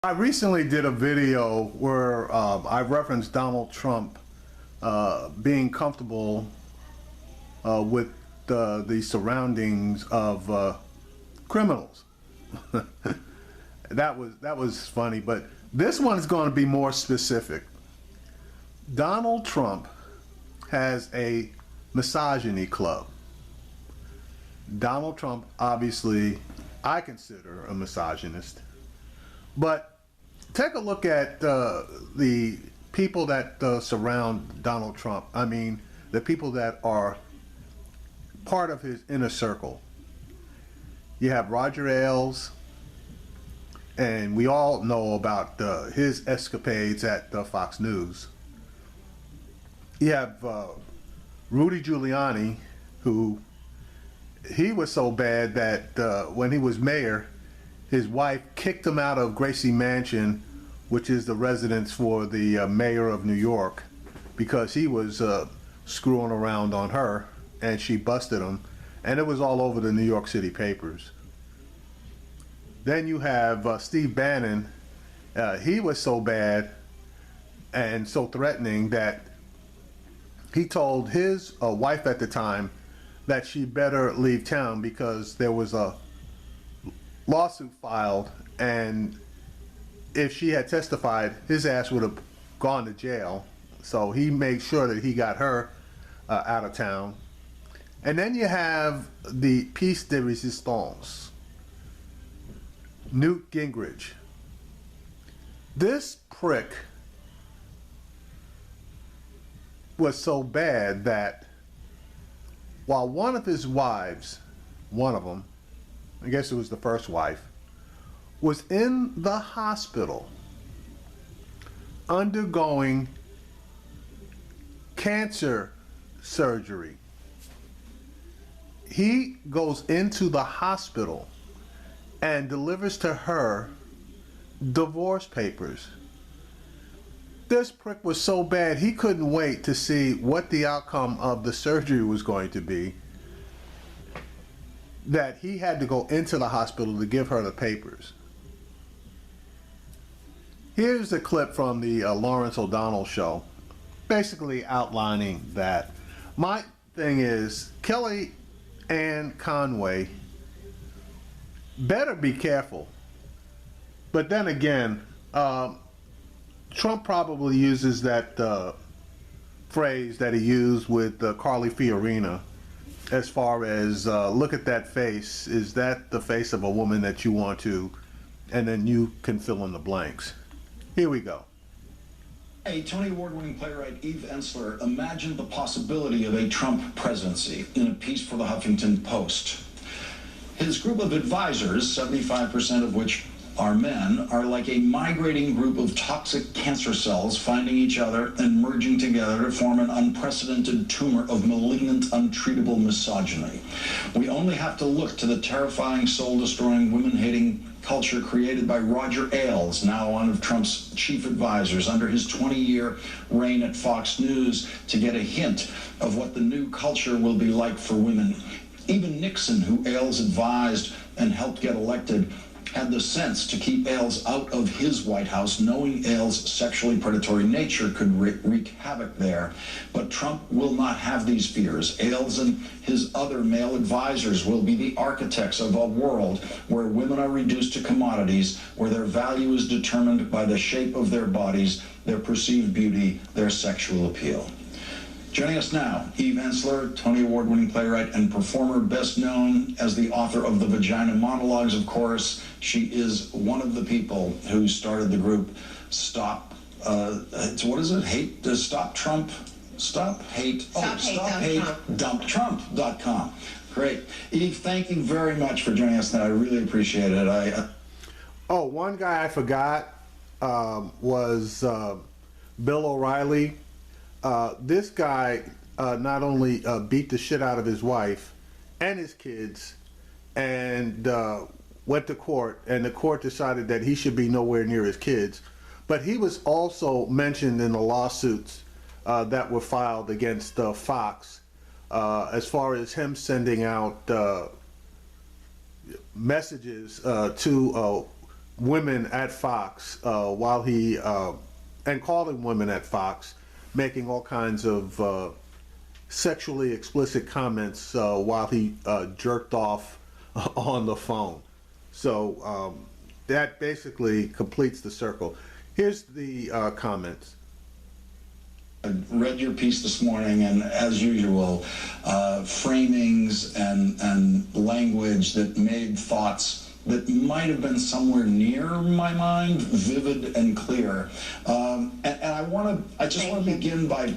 I recently did a video where I referenced Donald Trump being comfortable with the surroundings of criminals. That was funny, but this one is going to be more specific. Donald Trump has a misogyny club. Donald Trump, obviously, I consider a misogynist. But take a look at the people that surround Donald Trump. I mean, the people that are part of his inner circle. You have Roger Ailes, and we all know about his escapades at Fox News. You have Rudy Giuliani, who he was so bad that when he was mayor, his wife kicked him out of Gracie Mansion, which is the residence for the mayor of New York, because he was screwing around on her, and she busted him, and it was all over the New York City papers. Then you have Steve Bannon. He was so bad and so threatening that he told his wife at the time that she better leave town because there was a lawsuit filed, and if she had testified, his ass would have gone to jail. So he made sure that he got her out of town. And then you have the piece de resistance, Newt Gingrich. This prick was so bad that while one of his wives, one of them, I guess it was the first wife, was in the hospital undergoing cancer surgery, he goes into the hospital and delivers to her divorce papers. This prick was so bad he couldn't wait to see what the outcome of the surgery was going to be, that he had to go into the hospital to give her the papers. Here's a clip from the Lawrence O'Donnell show, basically outlining that. My thing is, Kellyanne Conway better be careful. But then again, Trump probably uses that phrase that he used with Carly Fiorina, as far as look at that face, is that the face of a woman that you want to, and then you can fill in the blanks. Here we go. A Tony Award-winning playwright Eve Ensler imagined the possibility of a Trump presidency in a piece for the Huffington Post. His group of advisors, 75% of which are men, are like a migrating group of toxic cancer cells finding each other and merging together to form an unprecedented tumor of malignant, untreatable misogyny. We only have to look to the terrifying, soul-destroying, women-hating culture created by Roger Ailes, now one of Trump's chief advisors, under his 20-year reign at Fox News, to get a hint of what the new culture will be like for women. Even Nixon, who Ailes advised and helped get elected, had the sense to keep Ailes out of his White House, knowing Ailes' sexually predatory nature could wreak havoc there. But Trump will not have these fears. Ailes and his other male advisors will be the architects of a world where women are reduced to commodities, where their value is determined by the shape of their bodies, their perceived beauty, their sexual appeal. Joining us now, Eve Ensler, Tony Award-winning playwright and performer, best known as the author of the Vagina Monologues, of course. She is one of the people who started the group Stop, what is it? Stop Trump? Stop Hate, Dump Trump.com. Great. Eve, thank you very much for joining us tonight. I really appreciate it. Oh, one guy I forgot was Bill O'Reilly. This guy not only beat the shit out of his wife and his kids, and went to court, and the court decided that he should be nowhere near his kids, but he was also mentioned in the lawsuits that were filed against Fox, as far as him sending out messages to women at Fox while he and calling women at Fox, making all kinds of sexually explicit comments while he jerked off on the phone. So that basically completes the circle. Here's the comments. I read your piece this morning, and as usual, framings and language that made thoughts that might have been somewhere near my mind vivid and clear. And I just want to begin by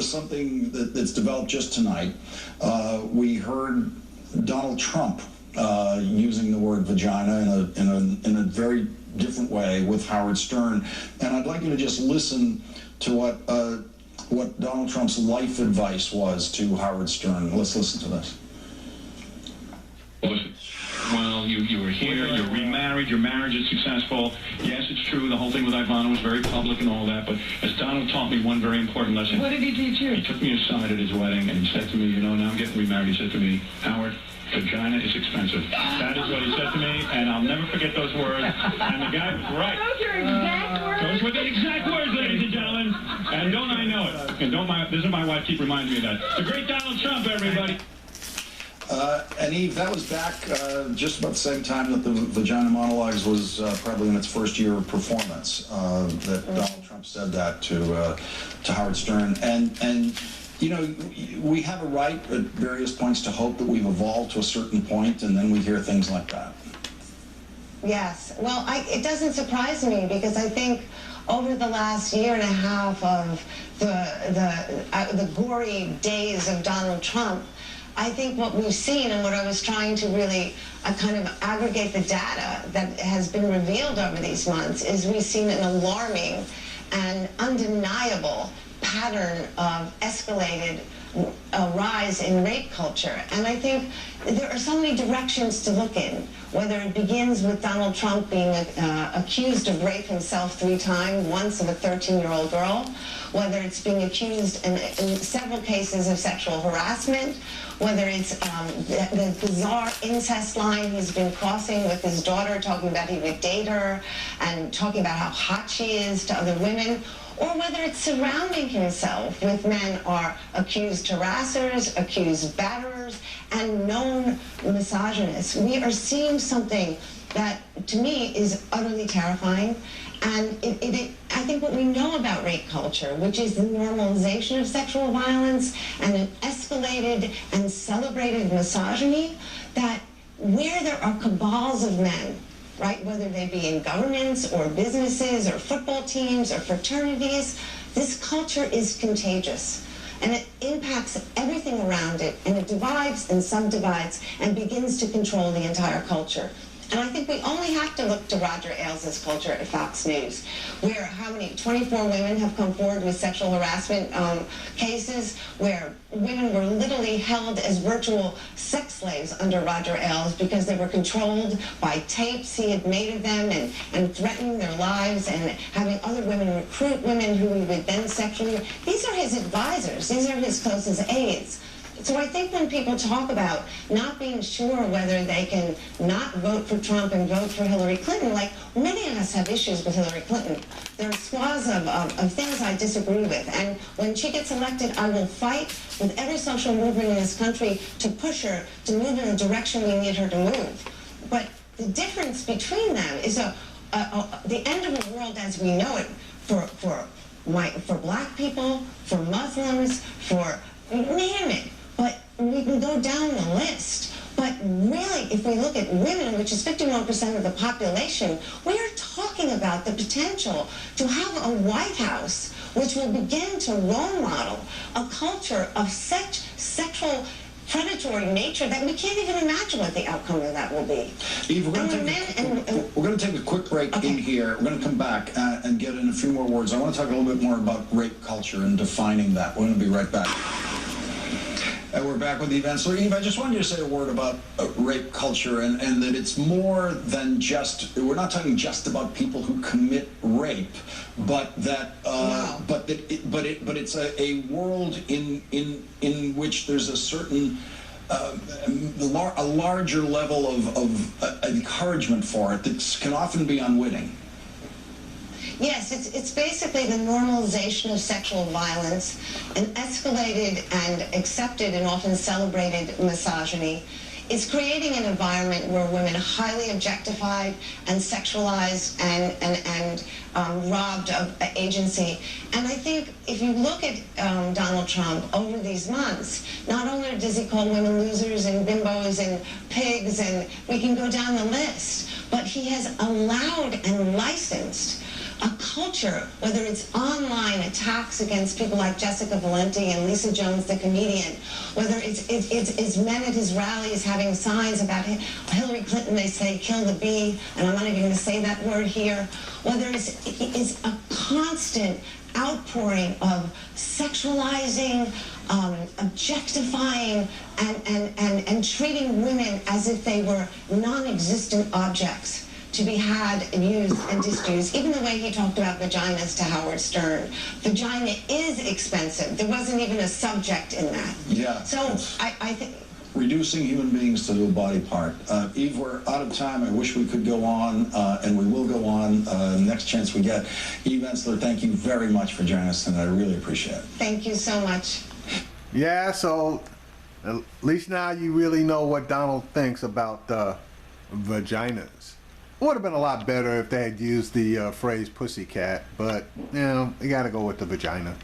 something that's developed just tonight. We heard Donald Trump using the word vagina in a very different way with Howard Stern, and I'd like you to just listen to what Donald Trump's life advice was to Howard Stern. Let's listen to this. Well, you were here, you're remarried, your marriage is successful. Yes, it's true, the whole thing with Ivana was very public and all that, but as Donald taught me one very important lesson. What did he teach you? He took me aside at his wedding and he said to me, you know, now I'm getting remarried, he said to me, Howard, vagina is expensive. That is what he said to me, and I'll never forget those words. And the guy was right. Those are exact words? Those were the exact words, ladies and gentlemen. And don't I know it? And this is my wife keep reminding me of that. The great Donald Trump, everybody. And Eve, that was back just about the same time that the Vagina Monologues was probably in its first year of performance, that Donald Trump said that to Howard Stern. And you know, we have a right at various points to hope that we've evolved to a certain point, and then we hear things like that. Yes. Well, it doesn't surprise me, because I think over the last year and a half of the gory days of Donald Trump, I think what we've seen, and what I was trying to really kind of aggregate the data that has been revealed over these months, is we've seen an alarming and undeniable pattern of escalated rise in rape culture. And I think there are so many directions to look in, whether it begins with Donald Trump being accused of rape himself 3 times, once of a 13-year-old girl, whether it's being accused in several cases of sexual harassment, whether it's the bizarre incest line he's been crossing with his daughter, talking about he would date her and talking about how hot she is to other women, or whether it's surrounding himself with men are accused harassers, accused batterers, and known misogynists. We are seeing something that, to me, is utterly terrifying. And I think what we know about rape culture, which is the normalization of sexual violence and an escalated and celebrated misogyny, that where there are cabals of men, right, whether they be in governments or businesses or football teams or fraternities, this culture is contagious. And it impacts everything around it, and it divides and subdivides and begins to control the entire culture. And I think we only have to look to Roger Ailes' culture at Fox News, where how many, 24 women have come forward with sexual harassment cases, where women were literally held as virtual sex slaves under Roger Ailes because they were controlled by tapes he had made of them and threatening their lives and having other women recruit women who he would then sexually. These are his advisors. These are his closest aides. So I think when people talk about not being sure whether they can not vote for Trump and vote for Hillary Clinton, like many of us have issues with Hillary Clinton. There are swaths of things I disagree with. And when she gets elected, I will fight with every social movement in this country to push her to move in the direction we need her to move. But the difference between them is the end of the world as we know it for black people, for Muslims, for name it. But we can go down the list. But really, if we look at women, which is 51% of the population, we are talking about the potential to have a White House which will begin to role model a culture of such sexual predatory nature that we can't even imagine what the outcome of that will be. Eve, we're going to take a quick break in here. We're going to come back and get in a few more words. I want to talk a little bit more about rape culture and defining that. We're going to be right back. And we're back with Eve Ensler. Eve, I just wanted you to say a word about rape culture and that it's more than just, we're not talking just about people who commit rape, but that but it's a world in which there's a certain a larger level of encouragement for it that can often be unwitting. Yes, it's basically the normalization of sexual violence, an escalated and accepted and often celebrated misogyny. It's creating an environment where women are highly objectified and sexualized and robbed of agency. And I think if you look at Donald Trump over these months, not only does he call women losers and bimbos and pigs, and we can go down the list, but he has allowed and licensed a culture, whether it's online attacks against people like Jessica Valenti and Lisa Jones, the comedian, whether it's men at his rallies having signs about Hillary Clinton, they say, kill the bee, and I'm not even going to say that word here, whether it's a constant outpouring of sexualizing, objectifying, and treating women as if they were non-existent objects to be had and used and disused. Even the way he talked about vaginas to Howard Stern. Vagina is expensive. There wasn't even a subject in that. Yeah. So I think... Reducing human beings to a body part. Eve, we're out of time. I wish we could go on, and we will go on next chance we get. Eve Ensler, thank you very much for joining us tonight. I really appreciate it. Thank you so much. Yeah, so at least now you really know what Donald thinks about vaginas. It would have been a lot better if they had used the phrase pussycat, but, you know, you gotta go with the vagina.